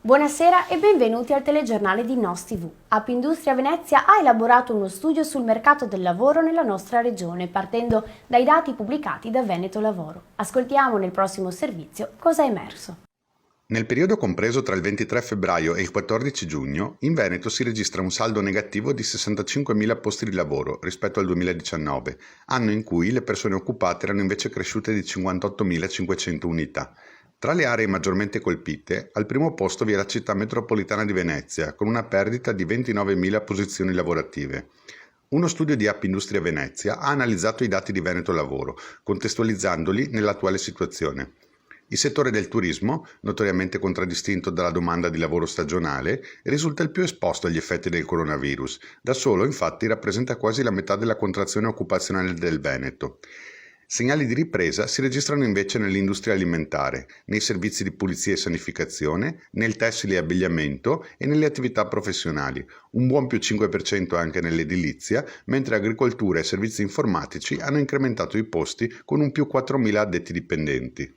Buonasera e benvenuti al telegiornale di NOS TV. Appindustria Venezia ha elaborato uno studio sul mercato del lavoro nella nostra regione, partendo dai dati pubblicati da Veneto Lavoro. Ascoltiamo nel prossimo servizio cosa è emerso. Nel periodo compreso tra il 23 febbraio e il 14 giugno, in Veneto si registra un saldo negativo di 65.000 posti di lavoro rispetto al 2019, anno in cui le persone occupate erano invece cresciute di 58.500 unità. Tra le aree maggiormente colpite, al primo posto vi è la città metropolitana di Venezia, con una perdita di 29.000 posizioni lavorative. Uno studio di Appindustria Venezia ha analizzato i dati di Veneto Lavoro, contestualizzandoli nell'attuale situazione. Il settore del turismo, notoriamente contraddistinto dalla domanda di lavoro stagionale, risulta il più esposto agli effetti del coronavirus. Da solo, infatti, rappresenta quasi la metà della contrazione occupazionale del Veneto. Segnali di ripresa si registrano invece nell'industria alimentare, nei servizi di pulizia e sanificazione, nel tessile e abbigliamento e nelle attività professionali, un buon più 5% anche nell'edilizia, mentre agricoltura e servizi informatici hanno incrementato i posti con un più 4.000 addetti dipendenti.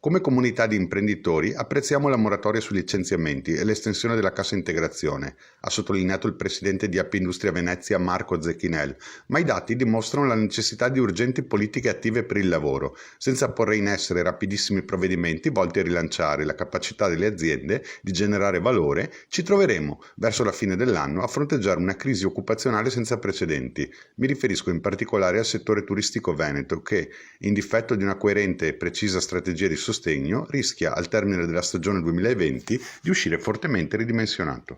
Come comunità di imprenditori apprezziamo la moratoria sui licenziamenti e l'estensione della cassa integrazione, ha sottolineato il presidente di Appindustria Venezia Marco Zecchinel, ma i dati dimostrano la necessità di urgenti politiche attive per il lavoro, senza porre in essere rapidissimi provvedimenti volti a rilanciare la capacità delle aziende di generare valore. Ci troveremo, verso la fine dell'anno, a fronteggiare una crisi occupazionale senza precedenti. Mi riferisco in particolare al settore turistico veneto che, in difetto di una coerente e precisa strategia di sostegno, rischia al termine della stagione 2020 di uscire fortemente ridimensionato.